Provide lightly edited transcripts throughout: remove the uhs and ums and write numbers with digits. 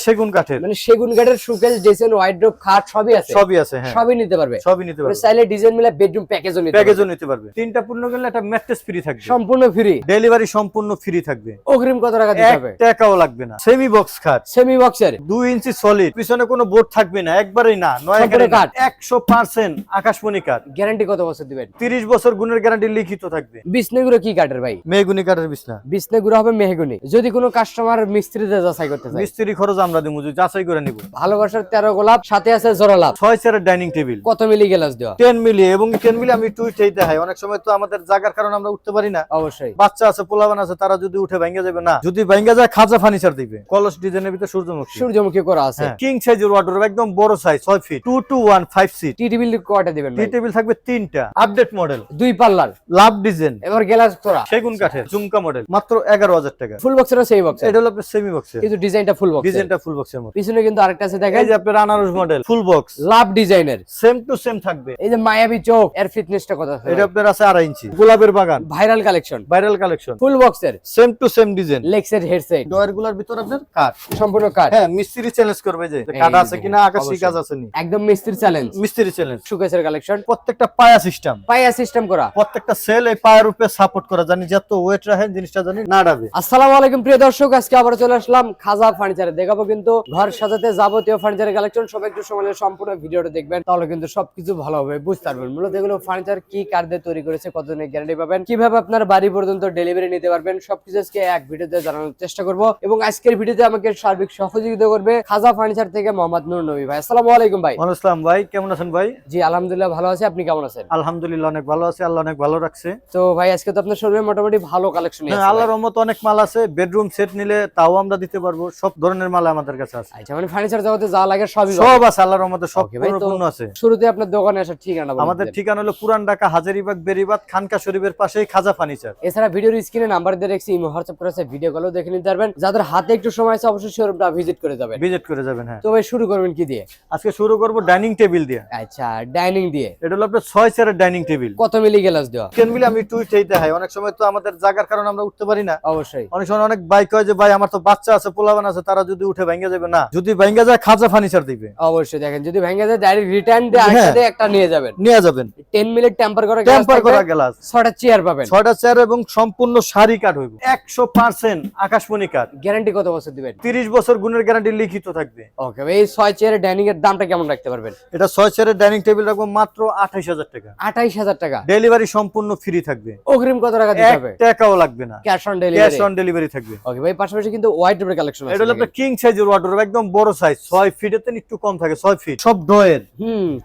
সেগুন কাঠের, মানে সেগুন কাঠের শোকেস, ড্রেসিং, ওয়ার্ড্রোব, খাট সবই আছে। সবই আছে, হ্যাঁ সবই নিতে পারবে। সবই নিতে পারবে। চাইলে ডিজাইন মিলে বেডরুম প্যাকেজও নিতে পারবে। তিনটা পূর্ণ গেলে একটা ম্যাট্রেস ফ্রি থাকবে, সম্পূর্ণ ফ্রি। ডেলিভারি সম্পূর্ণ ফ্রি থাকবে। অগ্রিম কত টাকা দিতে হবে? 1 টাকাও লাগবে না। সেমি বক্স খাট, সেমি বক্সের 2 ইঞ্চি সলিড, পিছনে কোনো বোর্ড থাকবে না, একবারেই না, নয় কাঠ, 100% আকাশমণি কাঠ। গ্যারান্টি কত বছর দিবেন? 30 বছর গুণের গ্যারান্টি লিখিত থাকবে। বিছনাগুলো কি কাঠের ভাই? মেহগনি কাঠের বিছনা। বিছনাগুলো হবে মেহগনি। যদি কোনো কাস্টমার মিস্ত্রিদের যাচাই করতে চায়, মিস্ত্রি খরচ আমরা দেবো, যাচাই করে নিব। ভালোবাসার 13 গোলাপ, সাথে আছে জোড়া লাভ। 6 চেয়ারের ডাইনিং টেবিল। কত মিলি গ্লাস দেওয়া? 10 মিলি, এবং 10 মিলি আমি একটু উঠাইতে হয়, অনেক সময় তো আমাদের জায়গার কারণে আমরা উঠতে পারি না। অবশ্যই বাচ্চা আছে, পোলাবান আছে, তারা যদি উঠে ভাঙ্গা যাবে না, যদি ভাঙ্গা যায় খাজা ফার্নিচার দিবে। কলস ডিজাইনের ভিতরে সূর্যমুখী করা আছে। কিং সাইজের ওয়ার্ডরোব, একদম বড় size, 6 feet, 2 to 1 5 seat. Tea table কয়টা দিবেন ভাই? টি টেবিল থাকবে 3টা, আপডেট মডেল, 2 পাল্লার, লাভ ডিজাইন, এবার গ্লাস করা, সেগুন কাঠের, ঝুমকা মডেল, মাত্র 11,000 টাকা। ফুল বক্সের না সেমি বক্স? এটা হলো আপনার সেমি বক্সের, কিন্তু ডিজাইনটা ফুল বক্স। ডিজাইনটা ফুল বক্সের মতো। পিছনে কিন্তু আরেকটা আছে দেখেন, এই যে আপনার আনারস মডেল, ফুল বক্স, লাভ ডিজাইনের, সেম টু সেম থাকবে। এই যে মায়াবী চোখ, এর ফিটনেসটা কত আছে? এটা আপনার আছে 2.5 ইঞ্চি। গোলাপের বাগান, ভাইরাল কালেকশন, ভাইরাল কালেকশন, ফুল বক্সের, same to same design, লেগসেট, headset, drawer গুলার ভিতর আপনার কাঠ, সম্পূর্ণ কাঠ। হ্যাঁ মিস্ত্রি চ্যালেঞ্জ করবে যে কাঠ আছে কিনা, আকাশী কাজ আছে নি, একদম মিস্ত্রি চ্যালেঞ্জ। মিস্ত্রি চ্যালেঞ্জ। শোকেসের কালেকশন, প্রত্যেকটা পায়া সিস্টেম, পায়া সিস্টেম করা, প্রত্যেকটা সেল এই পায়ের উপরে সাপোর্ট করা, জানি যত ওয়েট রাখেন জিনিসটা জানি না ডাবে। আসসালামু আলাইকুম প্রিয় দর্শক, আজকে আবার চলে আসলাম খাজা ফার্নিচারে। দেখাবো কিন্তু ঘর সাজাতে যাবতীয় ফার্নিচারের কালেকশন। সবাই একটু সময় নিয়ে সম্পূর্ণ ভিডিওটা দেখবেন, তাহলে কিন্তু সবকিছু ভালোভাবে বুঝতে পারবেন। মূলত এগুলো ফার্নিচার কি কাঠ দিয়ে তৈরি করেছে, কতদিনের গ্যারান্টি পাবেন, কিভাবে আপনার বাড়ি পর্যন্ত ডেলিভারি নিতে পারবেন, সবকিছু আজকে এক ভিডিওতে জানানোর চেষ্টা করব। এবং আজকের ভিডিওতে আমাকে সার্বিক সহযোগিতা করবে খাজা ফার্নিচার থেকে মোহাম্মদ নূর নবী ভাই। আসসালামু আলাইকুম ভাই। ওয়ালাইকুম আসসালাম ভাই, কেমন আছেন ভাই? জি আলহামদুলিল্লাহ ভালো আছি, আপনি কেমন আছেন? আলহামদুলিল্লাহ অনেক ভালো আছে, আল্লাহ অনেক ভালো রাখছে। তো ভাই আজকে তো আপনার শোরুমে মোটামুটি ভালো কালেকশন আছে। আল্লাহর রহমতে অনেক মাল আছে, বেডরুম সেট নিলে তাও আমরা দিতে পারবো, সব ধরনের মাল আমাদের কাছে আছে। আচ্ছা, মানে ফার্নিচার জগতে যা লাগে সবই সব আছে, আল্লাহর রহমতে সব পূর্ণ আছে। শুরুতে আপনার দোকানে আসার ঠিকানা বলুন। আমাদের ঠিকানা হলো পুরান ঢাকা হাজারীবাগ বেরিবাদ খানকা শরীফের পাশেই খাজা ফার্নিচার। এছাড়া ভিডিওর স্ক্রিনে নাম্বার দিয়ে রাখছি, ইমো হোয়াটসঅ্যাপ করেছে, ভিডিও কলও দেখে নিতে পারবেন। যাদের হাতে একটু সময় আছে অবশ্যই শোরুমটা ভিজিট করে যাবেন। হ্যাঁ। তো ভাই শুরু করবেন কি দিয়ে? আজকে শুরু করব ডাইনিং টেবিল দিয়ে। আচ্ছা, ডাইনিং দিয়ে। এটা হলো আপনার 6 চেয়ারের ডাইনিং টেবিল। কত মিলি গ্লাস দেওয়া? 10 মিলি আমি একটু উঠাইতে হয়, অনেক সময় তো আমাদের জায়গার কারণে আমরা উঠতে পারি না। অবশ্যই অনেক সময় অনেক বাইক হয় যে ভাই আমার তো বাচ্চা আছে, পোলাবান আছে, তারা যদি উঠে ভাঙ্গা যাবে না, যদি ভাঙ্গা যায় খাজা ফার্নিচার দিবে। অবশ্যই দেখেন, যদি ভেঙে যায় ডাইরেক্ট রিটার্ন দিয়ে আরেকটা একটা নিয়ে যাবেন। 10 মিলি টেম্পার করা গ্লাস, 6টা চেয়ার পাবেন, 6টা চেয়ার এবং সম্পূর্ণ শাড়ি কাঠ হইব, 100% আকাশমণি কাঠ। গ্যারান্টি কত বছর দিবেন? 30 বছর গুণের গ্যারান্টি লিখিত থাকবে। ওকে ভাই, এই 6 চেয়ারের ডাইনিং এর দামটা কেমন রাখতে পারবেন? এটা 6 চেয়ারের ডাইনিং টেবিল রাখবো মাত্র 28,000 টাকা। 28,000 টাকা, ডেলিভারি সম্পূর্ণ ফ্রি থাকবে। অগ্রিম কত টাকা দিতে হবে? 1 টাকাও লাগবে না, cash on delivery. Cash on delivery থাকবে। ওকে ভাই, পাশাপাশি কিন্তু ওয়াইড্রোবের কালেকশন আছে। এটা হলো আপনার কিং সাইজের ওয়ার্ডরোব, একদম বড় সাইজ, 6 ফিটের থেকে একটু কম থাকে, 6 ফিট, সব ডয়ের।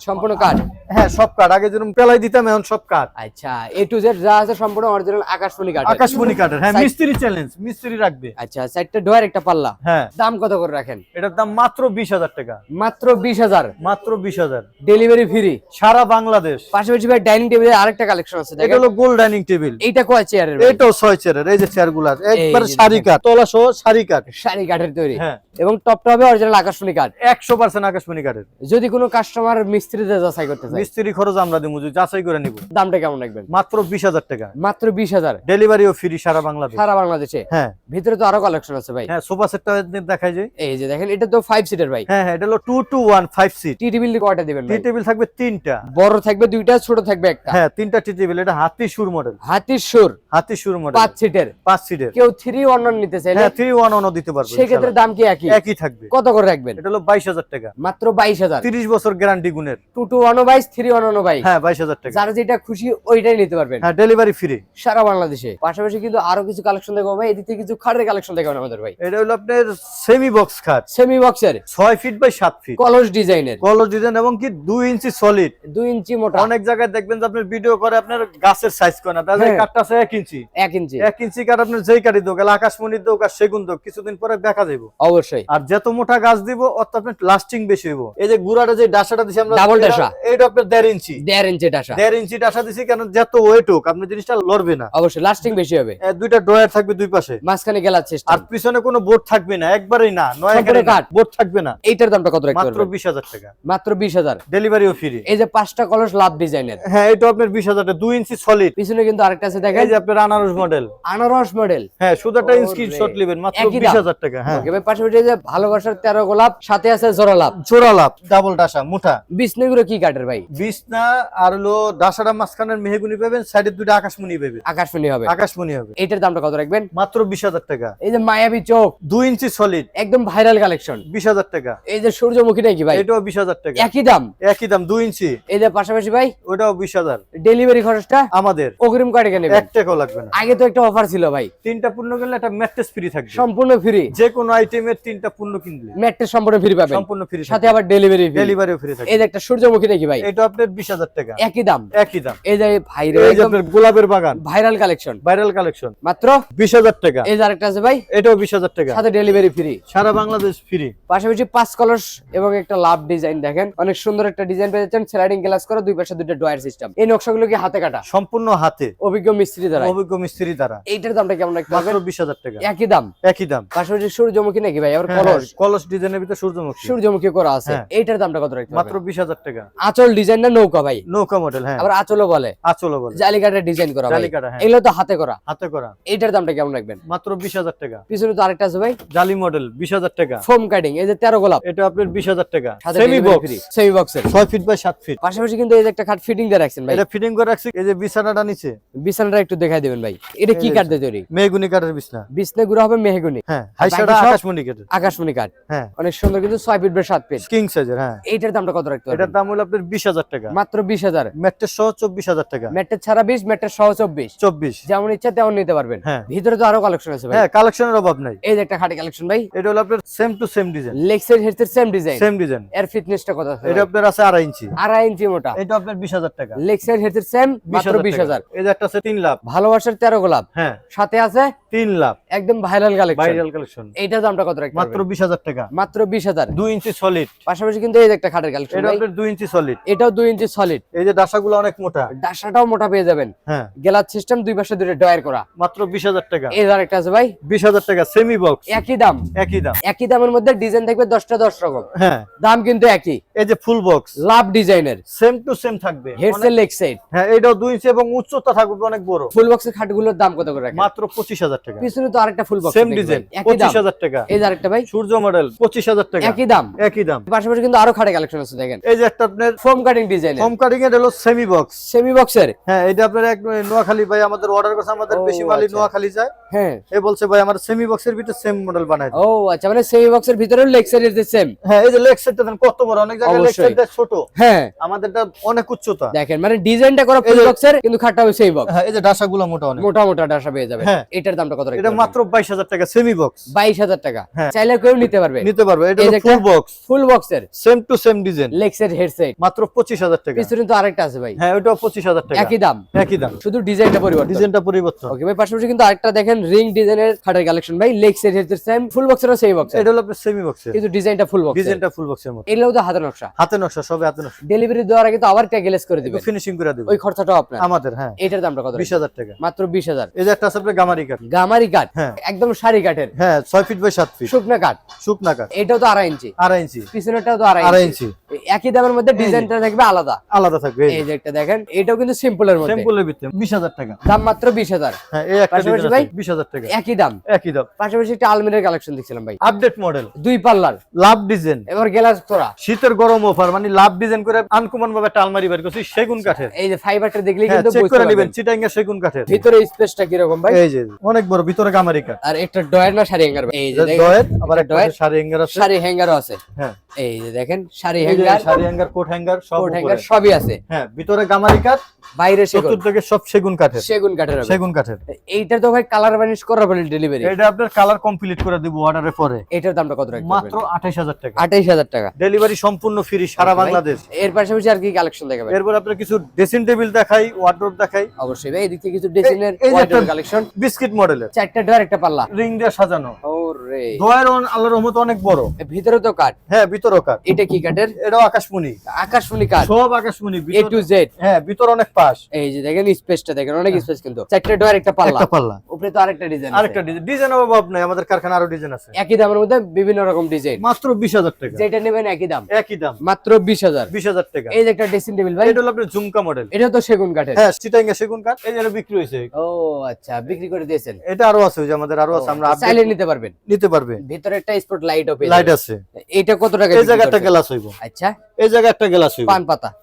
সম্পূর্ণ কাঠ। হ্যাঁ সব কাঠ, আগে যেরকম পেলাই দিতাম এখন সব কাঠ। আচ্ছা, এ টু জেড যা আছে সম্পূর্ণ অরিজিনাল আকাশমণি কাঠ। আকাশমণি কাঠের, হ্যাঁ মিস্ত্রি চ্যালেঞ্জ, মিস্ত্রি রাখবে। আচ্ছা, চারটা ডোর একটা পাল্লা। হ্যাঁ। দাম কত করে রাখেন? এটার দাম মাত্র 20,000 টাকা। মাত্র 20,000? মাত্র 20,000, ডেলিভারি ফ্রি সারা বাংলাদেশ। পাশাপাশি ভাই ডাইনিং টেবিলের আরেকটা কালেকশন আছে, এটা হলো গোল ডাইনিং টেবিল। এইটা কয় চেয়ারের? এটাও 6 চেয়ারের, এই যে চেয়ারগুলো একবারে শাড়ি কাঠ, তলা সহ শাড়ি কাঠ, শাড়ি কাঠের তৈরি। হ্যাঁ। এবং টপটা হবে অরিজিনাল আকাশমণি কাঠ, 100% আকাশমণি কাঠের। যদি কোনো কাস্টমার মিস্ত্রিদের যাচাই করতে চায়, মিস্ত্রি খরচ আমরা দেবো, যাচাই করে নিব। দামটা কেমন রাখবেন? মাত্র 20,000 টাকা। মাত্র 20,000, ডেলিভারিও ফ্রি সারা বাংলাদেশ। সারা বাংলাদেশে। হ্যাঁ। ভিতরে তো আরো কালেকশন আছে ভাই। হ্যাঁ, সোফা সেটটা দেখাই যায়। এই যে দেখেন, এটা তো 5 সিটার ভাই। হ্যাঁ হ্যাঁ, এটা হলো 2 to 1 5 সিট। টি টেবিল কয়টা দিবেন টি ভাই? টেবিল থাকবে 3টা, বড় থাকবে 2টা, ছোট থাকবে একটা। হ্যাঁ 3টা টি টেবিল। এটা হাতি সুর মডেল, হাতির সুর, হাতি সুর মডেল, 5 সিটের। 5 সিটের। কেউ 3-1 নিতে চাইলে হ্যাঁ 3-1 দিতে পারবে, সেই ক্ষেত্রে দাম কি একই? একই থাকবে। কত করে রাখবেন? এটা হলো 22,000 টাকা। মাত্র 22,000। 30 বছর গ্যারান্টি গুণের। 2-1 22, 3-1 22। হ্যাঁ 22,000 টাকা। যার যেটা খুশি ওইটাই নিতে পারবেন। হ্যাঁ ডেলিভারি ফ্রি সারা বাংলাদেশে। পাশাপাশি কিন্তু আরো কিছু কালেকশন দেখাবো ভাই, এদিকে কিছু খাটের কালেকশন দেখাবেন আমাদের ভাই। এটা হলো আপনার সেমি বক্স খাট, সেমি বক্সের, 6 ফিট বাই 7 ফিট, কলস ডিজাইনের, কলস ডিজাইন এবং কি 2 ইঞ্চি সলিড, 2 ইঞ্চি মোটা। অনেক জায়গায় দেখবেন যে আপনার ভিডিও করে আপনার গাছের সাইজ করে না, তাহলে কাঠটা আছে 1 ইঞ্চি। 1 ইঞ্চি 1 ইঞ্চি কাঠ আপনার যেই কাঠি দোক, আকাশমণি দোক আর সেগুন দোক, কিছুদিন পরে দেখা যাবে। অবশ্যই। আর যত মোটা গাছ দিব অত আপনার লাস্টিং বেশি হইব। এই যে গুড়াটা যে ডাসাটা দিছি আমরা, ডাবল ডাসা, এইটা আপনার 1.5 ইঞ্চি। 1.5 ইঞ্চি ডাসা, 1.5 ইঞ্চি ডাসা দিছি, কারণ যত ওয়েট হোক আপনার জিনিসটা লড়বে না। অবশ্যই লাস্টিং বেশি হবে। দুইটা ড্রয়ার থাকবে দুই পাশে, মাঝখানে গ্লাস সিস্টেম, আর পিছনে কোনো বোর্ড থাকবে না, একবারেই না, নয় কাঠ, বোর্ড থাকবে না। এইটার দামটা কত রাখতে মাত্র পারবেন? 20,000 টাকা। মাত্র 20,000, ডেলিভারিও ফ্রি। এই যে 5টা কলস লাভ ডিজাইনের, হ্যাঁ এটা আপনার 20,000 টাকা, 2 ইঞ্চি সলিড। পিছনে কিন্তু আরেকটা আছে দেখেন, এই যে আপনার আনারস মডেল, আনারস মডেল। হ্যাঁ শুধু একটা স্ক্রিনশট নেবেন, মাত্র 20,000 টাকা। হ্যাঁ ওকে ভাই, পাশাপাশি যে ভালোবাসার 13 গোলাপ, সাথে আছে জোড়া লাভ। জোড়া লাভ, ডাবল ডাসা, মোটা বিছনাগুলো কি কাঠের ভাই? বিছনা আর হলো ডাসাটা মাঝখানের মেহগুনি পাবেন, সাইডের দুটো আকাশমণি পাবেন। আকাশমণি হবে, আকাশমণি হবে। এটার দামটা কত রাখবেন? মাত্র 20,000 টাকা। এই যে মায়াবী চোখ 2 ইঞ্চি সলিড, একদম ভাইরাল কালেকশন, 20,000 টাকা। এই যে সূর্যমুখীটা কি ভাই? এটাও 20,000 টাকা। একই দাম, একই দাম, 2 ইঞ্চি। এই যে পাশাপাশি ভাই ওটাও 20,000। ডেলিভারি খরচটা আমাদের অগ্রিম কয় টাকা নেবেন? 1 টাকাও লাগবে না। আগে তো একটা অফার ছিল ভাই, 3টা পূর্ণ করলে একটা ম্যাট্রেস ফ্রি থাকবে, সম্পূর্ণ ফ্রি। যে কোনো আইটেমের 3টা পূর্ণ কিনলে ম্যাট্রেস সম্পূর্ণ ফ্রি পাবেন, সম্পূর্ণ ফ্রি, সাথে আবার ডেলিভারি ফ্রি। ডেলিভারিও ফ্রি থাকবে। এই যে একটা সূর্যমুখী নাকি ভাই? এটা আপনার 20,000 টাকা। একই দাম, একই দাম। এই যে ভাই এই যে আপনার গোলাপের বাগান, ভাইরাল কালেকশন, ভাইরাল কালেকশন, মাত্র 20,000 টাকা। এই যে আরেকটা আছে ভাই, এটাও 20,000 টাকা, সাথে ডেলিভারি ফ্রি, সারা বাংলাদেশ ফ্রি। পাশাপাশি 5 কলস এবং একটা লাভ ডিজাইন, দেখেন অনেক সুন্দর একটা ডিজাইন পেয়েছেন, স্লাইডিং গ্লাস করা, দুই পাশে দুটো ডয়ার সিস্টেম। এই নকশাগুলো কি হাতে কাটা? সম্পূর্ণ হাতে, অভিজ্ঞ মিস্ত্রি দ্বারা। অভিজ্ঞ মিস্ত্রি দ্বারা। এইটার দামটা কেমন রাখতে মাত্র পারবেন? 20,000 টাকা। একই দাম, একই দাম। পাশাপাশি সূর্যমুখী নাকি ভাই? আবার হ্যাঁ, কলস, কলস ডিজাইনের ভিতরে সূর্যমুখী, সূর্যমুখী করা আছে। হ্যাঁ। এইটার দামটা কত রাখতে মাত্র পারবেন? 20,000 টাকা। আঁচল ডিজাইন না নৌকা ভাই? নৌকা মডেল, হ্যাঁ। আবার আঁচলও বলে, আঁচলও বলে, জালিকাটা ডিজাইন করা ভাই। জালিকাটা, হ্যাঁ। এগুলো তো হাতে করা, হাতে করা। এইটার দামটা কেমন রাখবেন? মাত্র 20,000 টাকা। পিছনে তো আরেকটা আছে ভাই, জালি মডেল, 20,000 টাকা। ফোম কাটিং, এই যে 13 গোলাপ, এটা আপনার 20,000 টাকা। সাথে semi delivery box, free, semi বক্সের 6 ফিট বাই 7 ফিট। পাশাপাশি কিন্তু এই যে একটা খাট ফিটিং দিয়ে রাখছেন ভাই। এটা ফিটিং করে রাখছি। এই যে বিছানাটা নিচে, বিছানাটা একটু দেখাই দিবেন ভাই, এটা কি কাঠ দিয়ে তৈরি? মেহগুনি কাঠের বিছনা। বিছনা গুলো হবে মেহগনি, হ্যাঁ, আর হাইসাটা বাকি সব আকাশমণি কাঠের। আকাশমণি কাঠ, হ্যাঁ, অনেক সুন্দর, কিন্তু 6 ফিট বাই 7 ফিট, কিং সাইজের। হ্যাঁ, এইটার দামটা কত রাখতে এটার পারবেন? দাম হলো আপনার 20,000 টাকা। মাত্র 20,000। ম্যাট্রেস সহ 24,000 টাকা। ম্যাট্রেস ছাড়া 20, ম্যাট্রেস সহ 24, 24। যেমন ইচ্ছা তেমন নিতে পারবেন। হ্যাঁ। ভিতরে তো আরো কালেকশন আছে ভাই। হ্যাঁ, কালেকশনের অভাব নাই। এই যে একটা খাটে কালেকশন ভাই, এটা হলো আপনার same to same design, leg side head side same design, same design. এর ফিটনেসটা কত আছে? এটা আপনার আছে 2.5 ইঞ্চি, 2.5 ইঞ্চি মোটা। এটা আপনার 20,000 টাকা। Leg side head side same, মাত্র 20,000। এই যে একটা আছে 3 লাভ, ভালোবাসার 13 গোলাপ, হ্যাঁ, সাথে আছে 3 লাভ, একদম ভাইরাল কালেকশন। Viral collection. এইটার দামটা কত রাখতে মাত্র পারবেন? 20,000 টাকা। মাত্র 20,000। 2 ইঞ্চি সলিড। পাশাপাশি কিন্তু এই যে একটা খাটের কালেকশন এটা ভাই, আপনার 2 ইঞ্চি সলিড। এটাও 2 ইঞ্চি সলিড। এই যে ডাসাগুলো অনেক মোটা, ডাসাটাও মোটা পেয়ে যাবেন, হ্যাঁ, গ্লাস সিস্টেম, দুই পাশে দুটো ডয়ার করা। মাত্র 20,000 টাকা। এই আর একটা আছে ভাই, 20,000 টাকা সেমি বক্স, একই দাম। একই দাম। একই দামের মধ্যে ডিজাইন থাকবে 10টা 10 রকম, হ্যাঁ, দাম কিন্তু একই। এই যে ফুল বক্স, লাভ ডিজাইনের, সেম টু সেম থাকবে। Headset leg side. হ্যাঁ, এটাও 2 ইঞ্চি এবং উচ্চতা থাকবে অনেক বড়। ফুল বক্সের খাটগুলোর দাম কত করে রাখেন? মাত্র 25,000 টাকা। পিছনে তো আরেকটা ফুল বক্স সেম ডিজাইন, একই দাম। 25,000 টাকা। এই যে আরেকটা ভাই, সূর্য মডেল, 25,000 টাকা। একই দাম। একই দাম। পাশাপাশি কিন্তু আরো খাটে কালেকশন আছে, দেখেন এই যে একটা আপনার foam cutting design, home cutting এর হলো সেমি বক্স, সেমি বক্সের। হ্যাঁ, এটা আপনার এক নোয়াখালী ভাই আমাদের অর্ডার করছে, আমাদের ও, বেশি মালই আচ্ছা। নোয়াখালী যায়। হ্যাঁ, এ বলছে ভাই আমার সেমি বক্সের ভিতরে সেম মডেল বানাই দিন। ও আচ্ছা, মানে সেমি বক্সের ভিতরে লেগ সাইড এর সেম। হ্যাঁ, এই যে লেগ সেটটা দেন কত বড়, অনেক জায়গায় লেগ অবশ্যই। সেটটা ছোট, হ্যাঁ, আমাদেরটা অনেক উচ্চতা। দেখেন মানে ডিজাইনটা করা এই ফুল যে- বক্সের, কিন্তু খাটটা হবে সেমি বক্স, হ্যাঁ, এই যে ডাসাগুলো মোটা অনেক। মোটা মোটা ডাসা পেয়ে যাবে। হ্যাঁ। এটার দামটা কত রাখতে এটা পারবেন? মাত্র 22,000 টাকা সেমি বক্স, 22,000 টাকা। হ্যাঁ। চাইলে কেউ নিতে পারবে, নিতে পারবে। এটা এই হলো যে ফুল একটা- বক্স, ফুল বক্সের, same to same design, leg side head side, মাত্র 25,000 টাকা। পিছনে তো আরেকটা আছে ভাই, হ্যাঁ, ওটাও 25,000 টাকা। একই দাম, একই দাম, শুধু ডিজাইনটা পরিবর্তন। ডিজাইনটা পরিবর্তন। ওকে ভাই, পাশাপাশি কিন্তু আরেকটা দেখেন রিং ডিজাইনের খাটের কালেকশন ভাই, লেগ সাইড হেড সেম, ফুল বক্সেরও সেম বক্স, এটা হলো আপনার সেমি বক্সের, কিন্তু ডিজাইনটা ফুল বক্স। ডিজাইনটা ফুল বক্সের মতো। এগুলোও তো হাতের নকশা, হাতে নকশা, সবে হাতে নকশা। ডেলিভারি দেওয়ার আগে তো আবার ট্যাগলেস করে দিবেন, ফিনিশিং করে দেব, ওই খরচাটাও আপনার। আমাদের। হ্যাঁ, এটার দামটা কত? 20,000 টাকা। মাত্র 20,000। এই যে একটা আছে আপনার গামারি কাঠ, গামারি কাঠ, হ্যাঁ। একদম সারি কাঠের, হ্যাঁ, 6 ফিট বাই 7 ফিট, শুকনা কাঠ, শুকনা কাঠ, এটাও তো 2.5 ইঞ্চি, 2.5 ইঞ্চি, পিছনেরটাও তো 2.5 2.5 ইঞ্চি। ইঞ্চি। একই দামের মধ্যে ডিজাইনটা থাকবে আলাদা, আলাদা থাকবে। এই যে একটা দেখেন, এটাও কিন্তু সিম্পলের মধ্যে, সিম্পলের ভিতরে 20,000 টাকা। দাম মাত্র 20,000। হ্যাঁ, এই একটা পাশাপাশি ডিজাইন ভাই? আছে 20,000 টাকা। একই দাম। একই দাম। পাশাপাশি একটা আলমিরার কালেকশন দেখছিলাম ভাই, আপডেট মডেল, 2 পাল্লার, লাভ ডিজাইন, এবার গ্লাস করা, শীতের গরম অফার, মানে লাভ ডিজাইন করে আনকমন ভাবে একটা আলমারি বের করছি সেগুন কাঠের। এই যে ফাইবারটা দেখলেই হ্যাঁ, কিন্তু চেক বুঝতে করে নেবেন, পারবেন চিটাঙ্গা সেগুন কাঠের। ভিতরে স্পেসটা কি রকম ভাই। এই যে অনেক বড়, ভিতরে গামারি কাঠ, আর একটা ডয়ার না সারি হ্যাঙ্গার, এই যে দেখেন ডয়ের, আবার একটা একটা ডয়ের, শাড়ি হ্যাঙ্গার আছে। সারি হ্যাঙ্গারও আছে, হ্যাঁ, এই যে দেখেন সারি এই যে hanger, sari hanger, coat hanger, সব কোট উপরে। হ্যাঙ্গার সবই আছে। হ্যাঁ, ভিতরে গামারি কাঠ, বাইরে সেগুন, চতুর্দিকে সব সেগুন কাঠের। সেগুন কাঠের হবে। সেগুন কাঠের। এইটা তো ভাই কালার বানিশ করা বলে ডেলিভারি, এটা আপনার কালার কমপ্লিট করে দিব অর্ডারের পরে। এটার দামটা কত রাখবেন? মাত্র 28,000 টাকা। 28,000 টাকা। ডেলিভারি সম্পূর্ণ ফ্রি সারা ভাই, বাংলাদেশ। এর পাশাপাশি আর কি কালেকশন দেখাবেন? এরপর আপনার কিছু ড্রেসিং টেবিল দেখাই, ওয়ার্ডরোব দেখাই। অবশ্যই ভাই, এদিক থেকে কিছু ডিজাইনের এই যে একটা কালেকশন, বিস্কিট মডেলের, 4টা ডয়ার একটা পাল্লা, রিং দিয়ে সাজানো, ওরে দোয়ের আল্লাহর রহমতে অনেক বড়। এর ভিতরে তো কাঠ, হ্যাঁ, ভিতরও কাঠ। এটা কি কাঠের? এটাও আকাশমণি, আকাশমণি কাঠ, সব আকাশমণি, A to Z। হ্যাঁ, ভিতর অনেক পাশ। এই যে দেখেন স্পেসটা দেখেন, অনেক স্পেস, কিন্তু 4টা ডয়ার একটা পাল্লা, একটা পাল্লা, উপরে তো আরেকটা ডিজাইন, আরেকটা ডিজাইনের অভাব নাই, আমাদের কারখানা আরো ডিজাইন আছে। একই দামের মধ্যে বিভিন্ন রকম ডিজাইন, মাত্র 20,000 টাকা। যেটা নেবেন একই দাম, একই দাম, মাত্র 20,000। 20,000 টাকা। এই যে একটা ড্রেসিং টেবিল ভাই, এটা হলো আপনার ঝুমকা মডেল, এটা তো সেগুন কাঠের। হ্যাঁ, চিটাঙ্গা সেগুন কাঠ। এই যে বিক্রি হয়েছে, ও আচ্ছা, বিক্রি করে দিয়েছেন, এটা আরো আছে, ওই যে আমাদের আরো আছে, আমরা চাইলে নিতে পারবেন। নিতে পারবে। ভিতরে একটা স্পট লাইটও পেয়ে লাইট যাবেন। আছে। এটা কত টাকা এই জায়গা একটা গ্লাস হইব। আচ্ছা, এই জায়গা একটা গ্লাস হইব।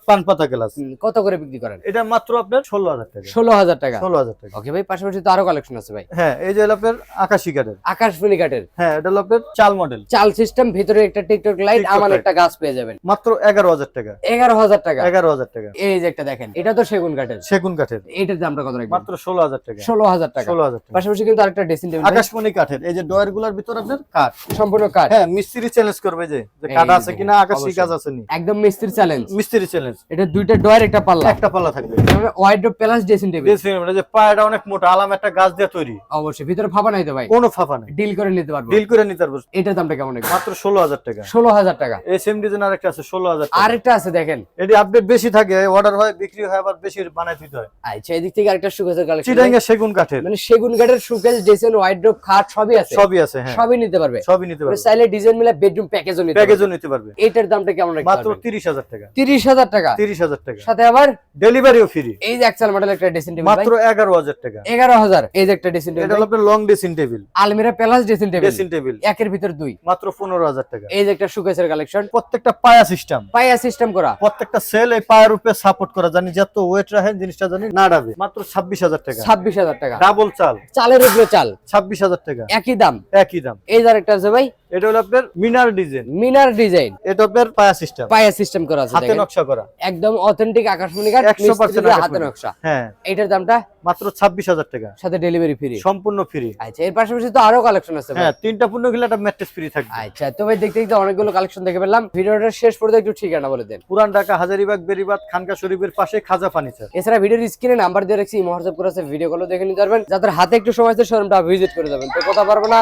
পান পাতা গ্লাস কত করে বিক্রি করেন? এটা মাত্র আপনার 16000 টাকা। 16000 টাকা। 16000 টাকা। ওকে ভাই, পাশাপাশি তো আরো কালেকশন আছে ভাই। হ্যাঁ, এই যে হলো আপনার আকাশী কাঠের। আকাশমণি কাঠের। হ্যাঁ, এটা হলো আপনার চাল মডেল। চাল সিস্টেম, ভিতরে একটা টিকটক লাইট, টিকটক আমার লাইট। একটা গাছ পেয়ে যাবেন মাত্র 11000 টাকা। 11000 টাকা। 11000 টাকা। এই যে একটা দেখেন, এটা তো সেগুন কাঠের। সেগুন কাঠের। এটার দামটা কত রাখবেন? মাত্র 16000 টাকা। 16000 টাকা। 16000 টাকা। পাশাপাশি কিন্তু আরেকটা ড্রেসিং টেবিল আকাশমণি কাঠের। এই যে ডয়ার গুলার ভিতর আপনার কাঠ। সম্পূর্ণ কাঠ। হ্যাঁ, মিস্ত্রি চ্যালেঞ্জ করবে যে কাঠ এই আছে যে, কিনা, আকাশী অবশ্যই। কাজ আছে নি। একদম মিস্ত্রি চ্যালেঞ্জ। মিস্ত্রি চ্যালেঞ্জ। এটা দুইটা ডয়ার, একটা পাল্লা। একটা পাল্লা থাকবে। Wide plus dressing table. মানে যে পায়াটা অনেক মোটা, আলাম একটা গাছ দিয়ে তৈরি। অবশ্যই ভিতরে ফাঁপা নাই তো ভাই? কোনো ফাঁপা নেই। ডিল করে নিতে পারবো। ডিল করে নিতে পারবো। এটার দামটা কেমন? মাত্র 16000 টাকা। 16000 টাকা। এসএম ডিজাইন আরেকটা আছে 16000 টাকা। আরেকটা আছে দেখেন, এটি আপডেট বেশি থাকে, অর্ডার হয়, বিক্রি হয়, আবার বেশি বানাই দিতে হয়। আচ্ছা, এদিক থেকে আরেকটা সুকেসের কালেকশন। চিটাঙ্গা সেগুন কাঠের। মানে সেগুন কাঠের সুকেস, ড্রেসিং, ওয়াইড্রপ, খাট সবই আছে। সবই আছে। হ্যাঁ, সবই নিতে পারবে। সবই নিতে পারবে। চাইলে ডিজাইন মিলে বেডরুম প্যাকেজও নিতে পারবে। প্যাকেজও নিতে পারবে। এটার দামটা কেমন রাখতে মাত্র পারবেন? 30000 টাকা। 30000 টাকা। 30000 টাকা। সাথে আবার ডেলিভারিও ফ্রি। এই যে এক্সেল মডেল একটা ড্রেসিং টেবিল ভাই, মাত্র 11000 টাকা। 11000। এই যে একটা ড্রেসিং এটা টেবিল, হলো আপনার লং ড্রেসিং টেবিল। আলমিরা plus dressing table. Dressing table একের ভিতর দুই, মাত্র 15000 টাকা। এই যে একটা সুকেসের কালেকশন, প্রত্যেকটা পায়া সিস্টেম। পায়া সিস্টেম করা। প্রত্যেকটা সেল এই পায়ের উপরে সাপোর্ট করা, জানি যত ওয়েট রাখেন জিনিসটা জানি না ডাবে। মাত্র 26000 টাকা। 26000 টাকা। ডাবল চাল। চালের উপরে চাল। 26000 টাকা। একই দাম। একই দাম। এই যে আরেকটা আছে ভাই, এটা হলো আপনার মিনার ডিজাইন। মিনার ডিজাইন। এটা আপনার পায়া সিস্টেম। পায়া সিস্টেম করা আছে হাতে দেখেন। নকশা করা। একদম অথেন্টিক আকাশমণি কাঠ, 100% মিস্ত্রিদের হাতে আকাশমণি। নকশা। হ্যাঁ, এটার দামটা মাত্র 26000 টাকা। সাথে ডেলিভারি ফ্রি। সম্পূর্ণ ফ্রি। আচ্ছা, এর পাশাপাশি তো আরো কালেকশন আছে ভাই। হ্যাঁ, 3টা পূর্ণ গেলে একটা ম্যাট্রেস ফ্রি থাকবে। আচ্ছা, তো ভাই দেখতে দেখতে অনেকগুলো কালেকশন দেখে পেলাম। ভিডিওটা শেষ পর্যন্ত একটু ঠিকানা বলে দেন। পুরান ঢাকা হাজারীবাগ বেরিবাদ খানকা শরীফের পাশে খাজা ফার্নিচার। এছাড়া ভিডিওর স্ক্রিনে নাম্বার দিয়ে রাখছি, হোয়াটসঅ্যাপ করে আছে, ভিডিও কলও দেখে নিতে পারবেন। যাদের হাতে একটু সময় আছে শোরুমটা ভিজিট করে যাবেন। তো কথা পারবো না,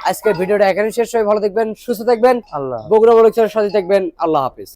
আজকে ভিডিওটা এখানে শেষ। সবাই ভালো থাকবেন, সুস্থ থাকবেন। আল্লাহ। বগুড়া বলছেন সাথে থাকবেন। আল্লাহ হাফেজ।